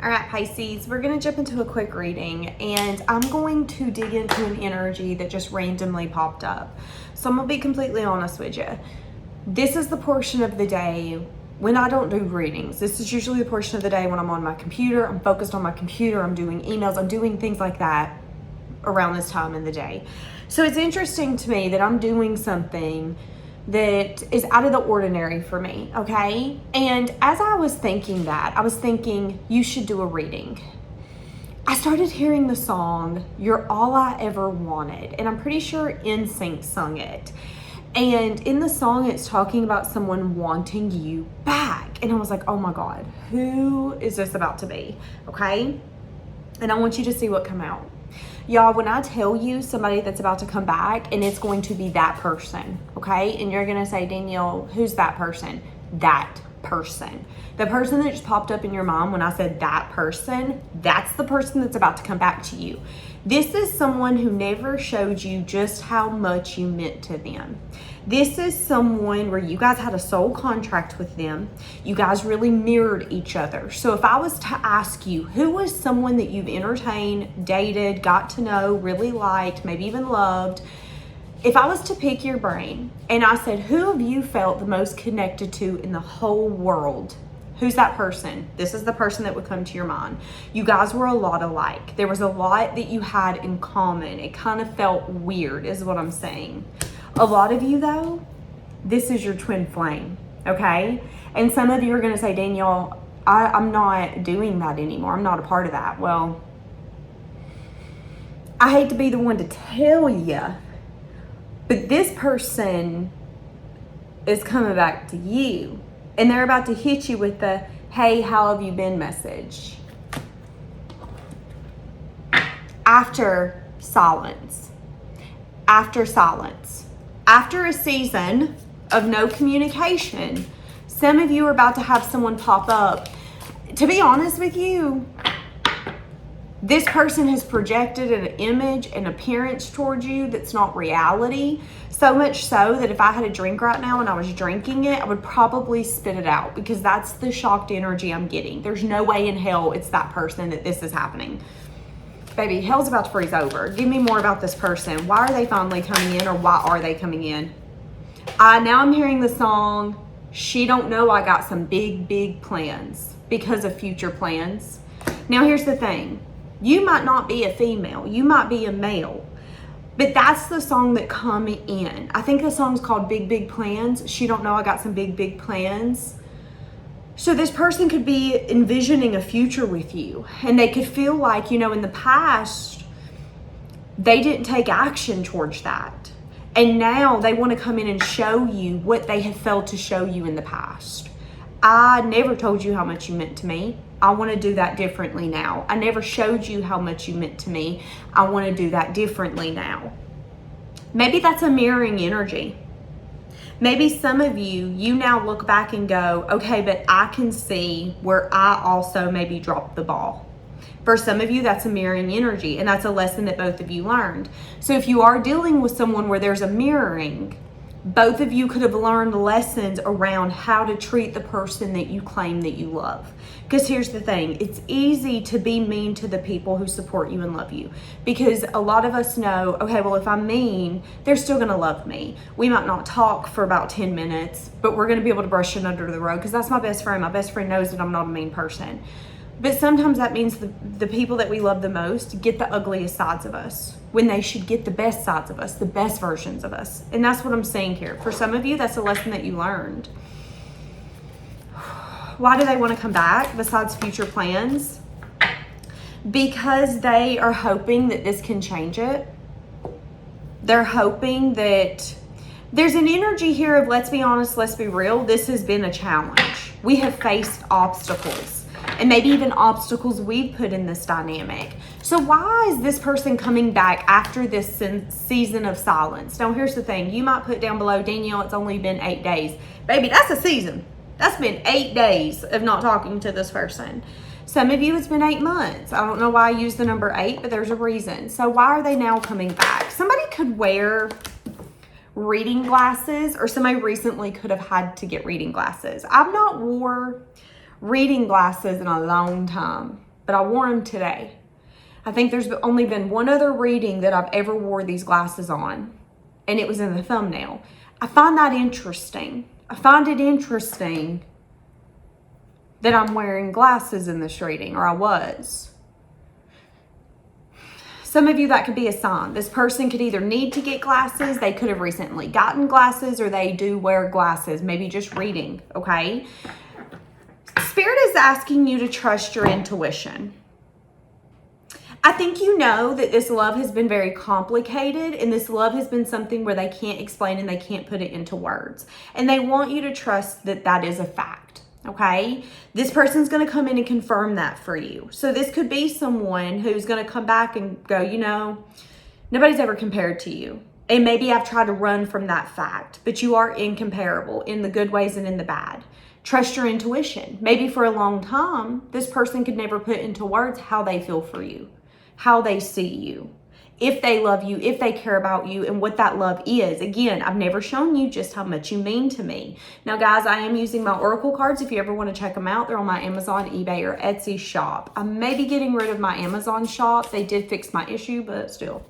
All right, Pisces, we're going to jump into a quick reading, and I'm going to dig into an energy that just randomly popped up. So I'm going to be completely honest with you. This is the portion of the day when I don't do readings. This is usually the portion of the day when I'm on my computer, I'm focused on my computer, I'm doing emails, I'm doing things like that around this time in the day. So it's interesting to me that I'm doing something that is out of the ordinary for me, okay? And as I was thinking that, I was thinking, you should do a reading. I started hearing the song, You're All I Ever Wanted, and I'm pretty sure NSYNC sung it. And in the song, it's talking about someone wanting you back. And I was like, oh my God, who is this about to be, okay? And I want you to see what come out. Y'all, when I tell you somebody that's about to come back, and it's going to be that person, okay? And you're going to say, Danielle, who's that person? That person. The person that just popped up in your mind when I said that person, that's the person that's about to come back to you. This is someone who never showed you just how much you meant to them. This is someone where you guys had a soul contract with them. You guys really mirrored each other. So if I was to ask you, who was someone that you've entertained, dated, got to know, really liked, maybe even loved, if I was to pick your brain and I said, who have you felt the most connected to in the whole world? Who's that person? This is the person that would come to your mind. You guys were a lot alike. There was a lot that you had in common. It kind of felt weird is what I'm saying. A lot of you though, this is your twin flame, okay? And some of you are gonna say, Danielle, I'm not doing that anymore. I'm not a part of that. Well, I hate to be the one to tell you, but this person is coming back to you. And they're about to hit you with the, hey, how have you been message. After silence. After silence. After a season of no communication, some of you are about to have someone pop up. To be honest with you, this person has projected an image, an appearance towards you that's not reality. So much so that if I had a drink right now and I was drinking it, I would probably spit it out because that's the shocked energy I'm getting. There's no way in hell it's that person that this is happening. Baby, hell's about to freeze over. Give me more about this person. Why are they finally coming in, or why are they coming in? Now I'm hearing the song, She Don't Know I Got Some Big, Big Plans because of future plans. Now here's the thing. You might not be a female. You might be a male. But that's the song that come in. I think the song's called Big, Big Plans. She Don't Know I Got Some Big, Big Plans. So this person could be envisioning a future with you. And they could feel like, you know, in the past, they didn't take action towards that. And now they want to come in and show you what they have failed to show you in the past. I never told you how much you meant to me. I want to do that differently now. I never showed you how much you meant to me. I want to do that differently now. Maybe that's a mirroring energy. Maybe some of you now look back and go, okay, but I can see where I also maybe dropped the ball. For some of you, that's a mirroring energy, and that's a lesson that both of you learned. So if you are dealing with someone where there's a mirroring, both of you could have learned lessons around how to treat the person that you claim that you love. Because here's the thing, it's easy to be mean to the people who support you and love you. Because a lot of us know, okay, well, if I'm mean, they're still gonna love me. We might not talk for about 10 minutes, but we're gonna be able to brush it under the rug because that's my best friend. My best friend knows that I'm not a mean person. But sometimes that means the people that we love the most get the ugliest sides of us when they should get the best sides of us, the best versions of us. And that's what I'm saying here. For some of you, that's a lesson that you learned. Why do they want to come back besides future plans? Because they are hoping that this can change it. They're hoping that there's an energy here of, let's be honest, let's be real. This has been a challenge. We have faced obstacles. And maybe even obstacles we've put in this dynamic. So why is this person coming back after this season of silence? Now, here's the thing. You might put down below, Danielle, it's only been 8 days. Baby, that's a season. That's been 8 days of not talking to this person. Some of you, it's been 8 months. I don't know why I use the number 8, but there's a reason. So why are they now coming back? Somebody could wear reading glasses, or somebody recently could have had to get reading glasses. I've not wore reading glasses in a long time. but I wore them today. I think there's only been one other reading that I've ever wore these glasses on, and it was in the thumbnail. I find that interesting. I find it interesting that I'm wearing glasses in this reading, or I was. Some of you, that could be a sign. This person could either need to get glasses, they could have recently gotten glasses, or they do wear glasses, maybe just reading, okay? Spirit is asking you to trust your intuition. I think you know that this love has been very complicated, and this love has been something where they can't explain and they can't put it into words. And they want you to trust that that is a fact, okay? This person's going to come in and confirm that for you. So this could be someone who's going to come back and go, you know, nobody's ever compared to you. And maybe I've tried to run from that fact, but you are incomparable in the good ways and in the bad. Trust your intuition. Maybe for a long time, this person could never put into words how they feel for you, how they see you, if they love you, if they care about you, and what that love is. Again, I've never shown you just how much you mean to me. Now, guys, I am using my Oracle cards. If you ever want to check them out, they're on my Amazon, eBay, or Etsy shop. I may be getting rid of my Amazon shop. They did fix my issue, but still.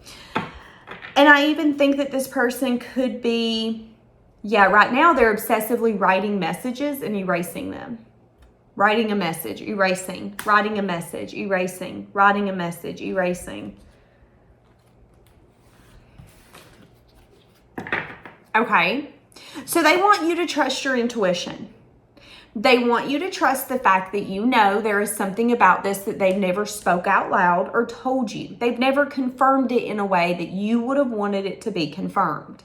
And I even think that this person could be, yeah, right now they're obsessively writing messages and erasing them. Writing a message, erasing, writing a message, erasing, writing a message, erasing. Okay, so they want you to trust your intuition. They want you to trust the fact that you know there is something about this that they've never spoke out loud or told you. They've never confirmed it in a way that you would have wanted it to be confirmed.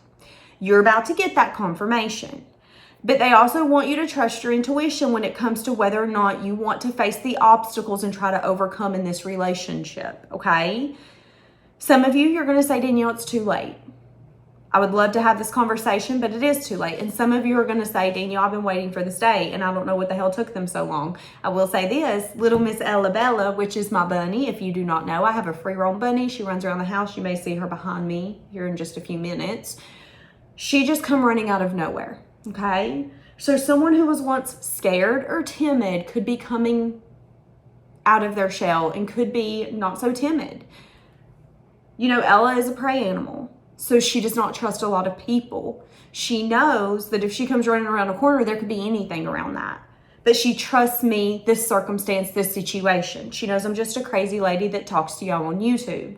You're about to get that confirmation. But they also want you to trust your intuition when it comes to whether or not you want to face the obstacles and try to overcome in this relationship, okay? Some of you, you're going to say, Danielle, it's too late. I would love to have this conversation, but it is too late. And some of you are going to say, Danielle, I've been waiting for this day, and I don't know what the hell took them so long. I will say this, little Miss Ellabella, which is my bunny. If you do not know, I have a free-roam bunny. She runs around the house. You may see her behind me here in just a few minutes. She just come running out of nowhere. Okay, so someone who was once scared or timid could be coming out of their shell and could be not so timid. You know, Ella is a prey animal, so she does not trust a lot of people. She knows that if she comes running around a corner, there could be anything around that. But she trusts me, this circumstance, this situation. She knows I'm just a crazy lady that talks to y'all on YouTube.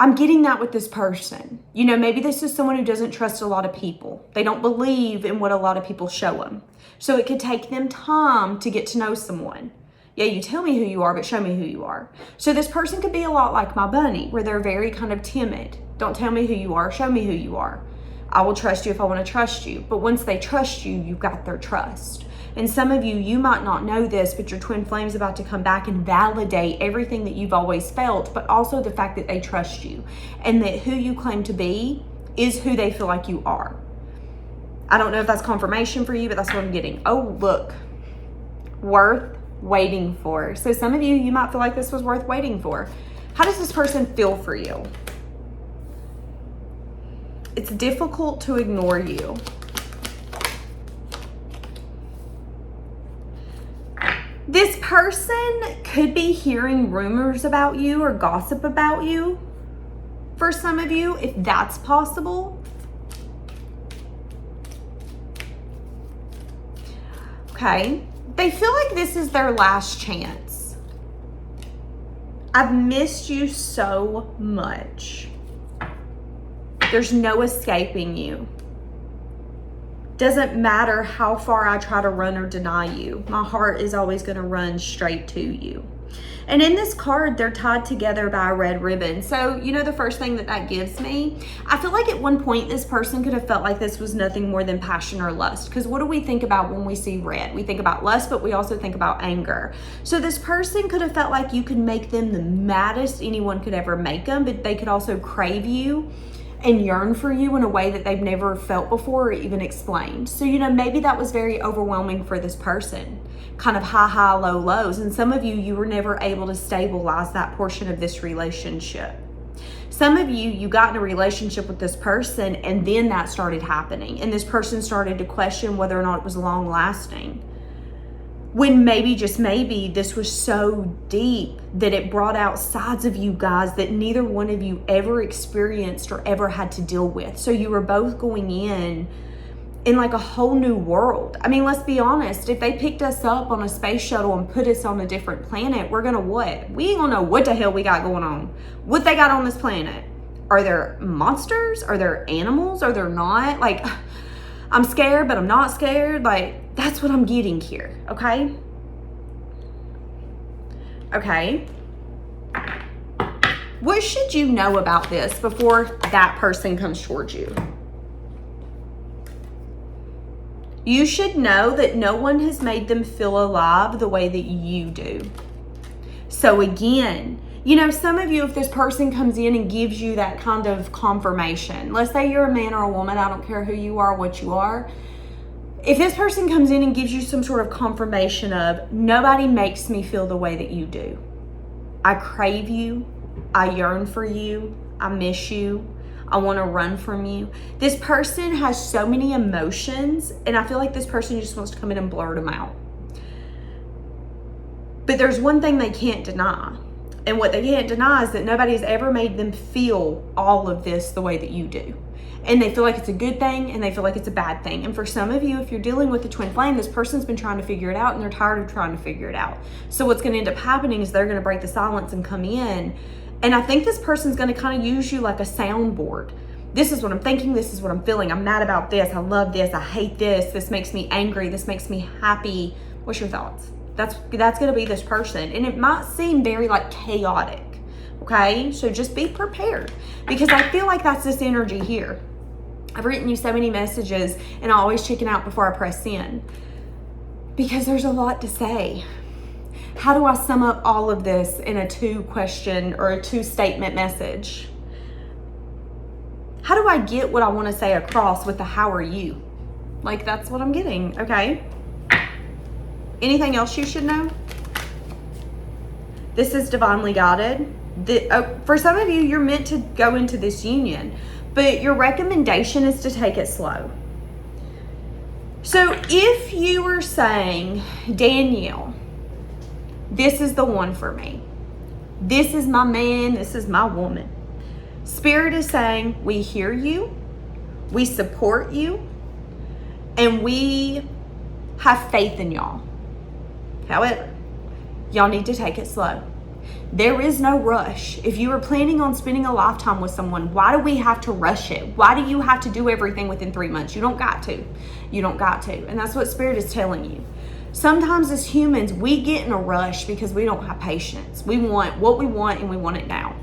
I'm getting that with this person. You know, maybe this is someone who doesn't trust a lot of people. They don't believe in what a lot of people show them. So it could take them time to get to know someone. Yeah, you tell me who you are, but show me who you are. So this person could be a lot like my bunny, where they're very kind of timid. Don't tell me who you are, show me who you are. I will trust you if I want to trust you. But once they trust you, you've got their trust. And some of you, you might not know this, but your twin flame is about to come back and validate everything that you've always felt, but also the fact that they trust you and that who you claim to be is who they feel like you are. I don't know if that's confirmation for you, but that's what I'm getting. Oh, look, worth waiting for. So some of you, you might feel like this was worth waiting for. How does this person feel for you? It's difficult to ignore you. This person could be hearing rumors about you or gossip about you. For some of you, if that's possible. Okay. They feel like this is their last chance. I've missed you so much. There's no escaping you. Doesn't matter how far I try to run or deny you. My heart is always going to run straight to you. And in this card, they're tied together by a red ribbon. So, you know, the first thing that gives me, I feel like at one point this person could have felt like this was nothing more than passion or lust. Because what do we think about when we see red? We think about lust, but we also think about anger. So this person could have felt like you could make them the maddest anyone could ever make them, but they could also crave you and yearn for you in a way that they've never felt before or even explained. So, you know, maybe that was very overwhelming for this person. Kind of high, low, lows. And some of you, you were never able to stabilize that portion of this relationship. Some of you, you got in a relationship with this person and then that started happening. And this person started to question whether or not it was long lasting. When maybe, just maybe, this was so deep that it brought out sides of you guys that neither one of you ever experienced or ever had to deal with. So you were both going in like a whole new world. I mean, let's be honest. If they picked us up on a space shuttle and put us on a different planet, we're gonna what? We ain't gonna know what the hell we got going on. What they got on this planet. Are there monsters? Are there animals? Are there not? Like, I'm scared, but I'm not scared. Like, that's what I'm getting here, okay? Okay. What should you know about this before that person comes towards you? You should know that no one has made them feel alive the way that you do. So again, you know, some of you, if this person comes in and gives you that kind of confirmation, let's say you're a man or a woman, I don't care who you are, what you are. If this person comes in and gives you some sort of confirmation of, nobody makes me feel the way that you do. I crave you. I yearn for you. I miss you. I want to run from you. This person has so many emotions, and I feel like this person just wants to come in and blurt them out. But there's one thing they can't deny. And what they can't deny is that nobody's ever made them feel all of this the way that you do. And they feel like it's a good thing, and they feel like it's a bad thing. And for some of you, if you're dealing with a twin flame, this person's been trying to figure it out, and they're tired of trying to figure it out. So what's going to end up happening is they're going to break the silence and come in. And I think this person's going to kind of use you like a soundboard. This is what I'm thinking. This is what I'm feeling. I'm mad about this. I love this. I hate this. This makes me angry. This makes me happy. What's your thoughts? That's going to be this person. And it might seem very like chaotic. Okay. So just be prepared, because I feel like that's this energy here. I've written you so many messages, and I always chicken out before I press send, because there's a lot to say. How do I sum up all of this in a 2-question or a 2-statement message? How do I get what I want to say across with the how are you? Like, that's what I'm getting, okay? Anything else you should know? This is divinely guided. For some of you, you're meant to go into this union, but your recommendation is to take it slow. So if you were saying, Danielle, this is the one for me. This is my man. This is my woman. Spirit is saying, we hear you, we support you, and we have faith in y'all. However, y'all need to take it slow. There is no rush. If you are planning on spending a lifetime with someone, why do we have to rush it? Why do you have to do everything within 3 months? You don't got to. You don't got to. And that's what Spirit is telling you. Sometimes as humans, we get in a rush because we don't have patience. We want what we want, and we want it now.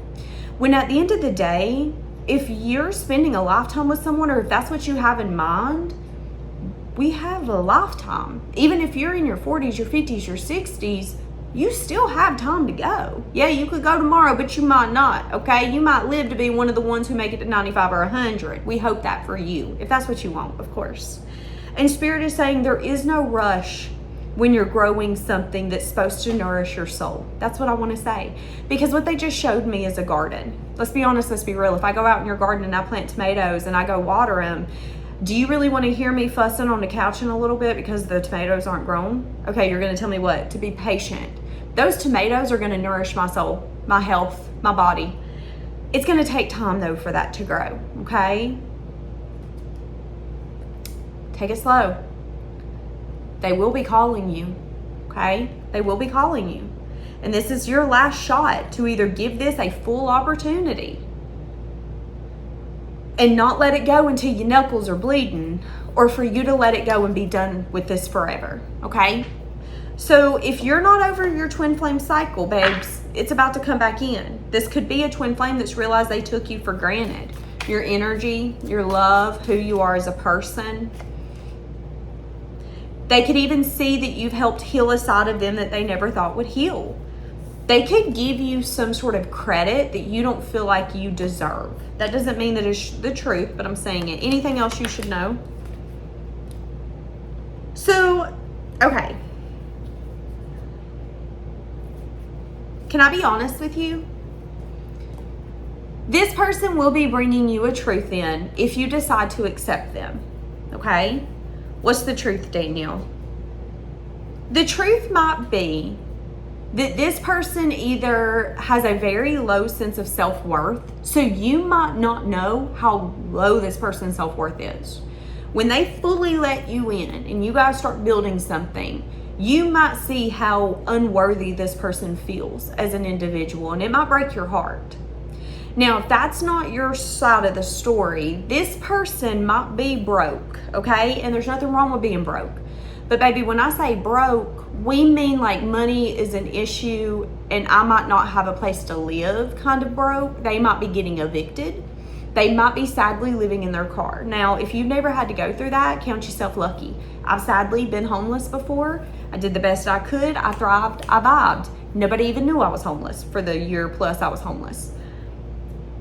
When at the end of the day, if you're spending a lifetime with someone, or if that's what you have in mind, we have a lifetime. Even if you're in your 40s, your 50s, your 60s, you still have time to go. Yeah, you could go tomorrow, but you might not, okay? You might live to be one of the ones who make it to 95 or 100. We hope that for you, if that's what you want, of course. And Spirit is saying there is no rush when you're growing something that's supposed to nourish your soul. That's what I want to say. Because what they just showed me is a garden. Let's be honest, let's be real. If I go out in your garden and I plant tomatoes and I go water them, do you really want to hear me fussing on the couch in a little bit because the tomatoes aren't grown? Okay, you're going to tell me what? To be patient. Those tomatoes are going to nourish my soul, my health, my body. It's going to take time though for that to grow, okay? Take it slow. They will be calling you, okay? They will be calling you. And this is your last shot to either give this a full opportunity and not let it go until your knuckles are bleeding, or for you to let it go and be done with this forever, okay? So if you're not over your twin flame cycle, babes, it's about to come back in. This could be a twin flame that's realized they took you for granted. Your energy, your love, who you are as a person. They could even see that you've helped heal a side of them that they never thought would heal. They could give you some sort of credit that you don't feel like you deserve. That doesn't mean that it's the truth, but I'm saying it. Anything else you should know? So, okay. Can I be honest with you? This person will be bringing you a truth in if you decide to accept them, okay? What's the truth, Danielle? The truth might be that this person either has a very low sense of self-worth, so you might not know how low this person's self-worth is. When they fully let you in and you guys start building something, you might see how unworthy this person feels as an individual, and it might break your heart. Now, if that's not your side of the story, this person might be broke, okay? And there's nothing wrong with being broke. But baby, when I say broke, we mean like money is an issue and I might not have a place to live kind of broke. They might be getting evicted. They might be sadly living in their car. Now, if you've never had to go through that, count yourself lucky. I've sadly been homeless before. I did the best I could. I thrived. I vibed. Nobody even knew I was homeless for the year plus I was homeless.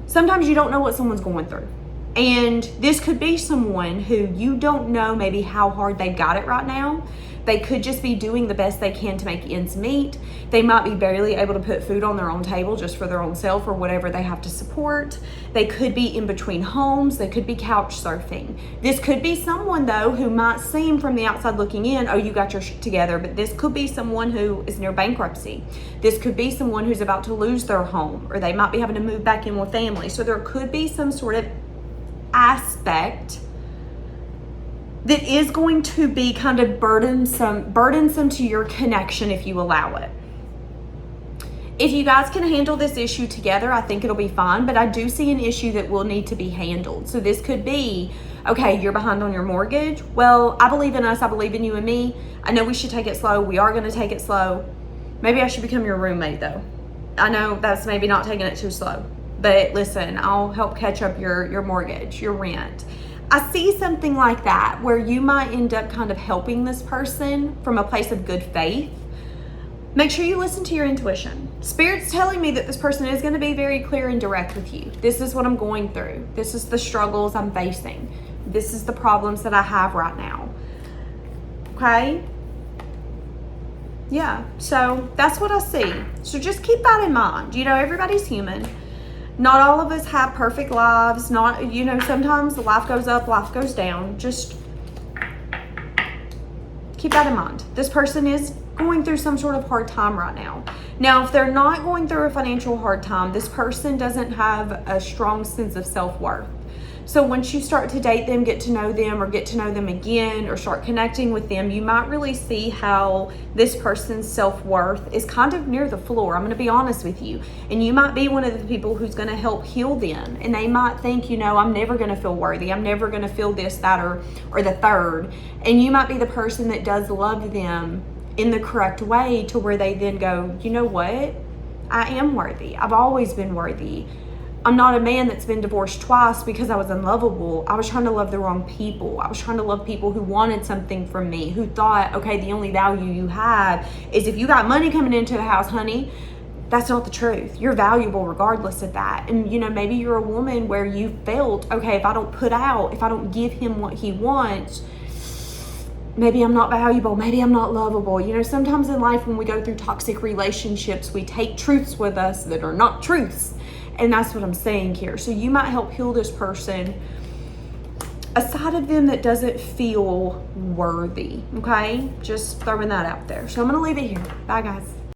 Sometimes you don't know what someone's going through. And this could be someone who you don't know maybe how hard they've got it right now. They could just be doing the best they can to make ends meet. They might be barely able to put food on their own table just for their own self or whatever they have to support. They could be in between homes. They could be couch surfing. This could be someone though who might seem from the outside looking in, oh, you got your shit together, but this could be someone who is near bankruptcy. This could be someone who's about to lose their home, or they might be having to move back in with family. So there could be some sort of aspect that is going to be kind of burdensome to your connection if you allow it. If you guys can handle this issue together, I think it'll be fine, but I do see an issue that will need to be handled. So this could be, okay, you're behind on your mortgage. Well, I believe in us. I believe in you and me. I know we should take it slow. We are going to take it slow. Maybe I should become your roommate though. I know that's maybe not taking it too slow, but listen, I'll help catch up your mortgage, your rent. I see something like that where you might end up kind of helping this person from a place of good faith. Make sure you listen to your intuition. Spirit's telling me that this person is going to be very clear and direct with you. This is what I'm going through. This is the struggles I'm facing. This is the problems that I have right now. Okay? Yeah, so that's what I see. So just keep that in mind. You know, everybody's human. Not all of us have perfect lives. Not, you know, sometimes life goes up, life goes down. Just keep that in mind. This person is going through some sort of hard time right now. Now, if they're not going through a financial hard time, this person doesn't have a strong sense of self-worth. So once you start to date them, get to know them, or get to know them again, or start connecting with them, you might really see how this person's self-worth is kind of near the floor. I'm going to be honest with you. And you might be one of the people who's going to help heal them. And they might think, you know, I'm never going to feel worthy. I'm never going to feel this, that, or the third. And you might be the person that does love them in the correct way to where they then go, you know what? I am worthy. I've always been worthy. I'm not a man that's been divorced twice because I was unlovable. I was trying to love the wrong people. I was trying to love people who wanted something from me, who thought, okay, the only value you have is if you got money coming into the house, honey. That's not the truth. You're valuable regardless of that. And, you know, maybe you're a woman where you felt, okay, if I don't put out, if I don't give him what he wants, maybe I'm not valuable, maybe I'm not lovable. You know, sometimes in life when we go through toxic relationships, we take truths with us that are not truths. And that's what I'm saying here. So you might help heal this person, a side of them that doesn't feel worthy, okay? Just throwing that out there. So I'm going to leave it here. Bye, guys.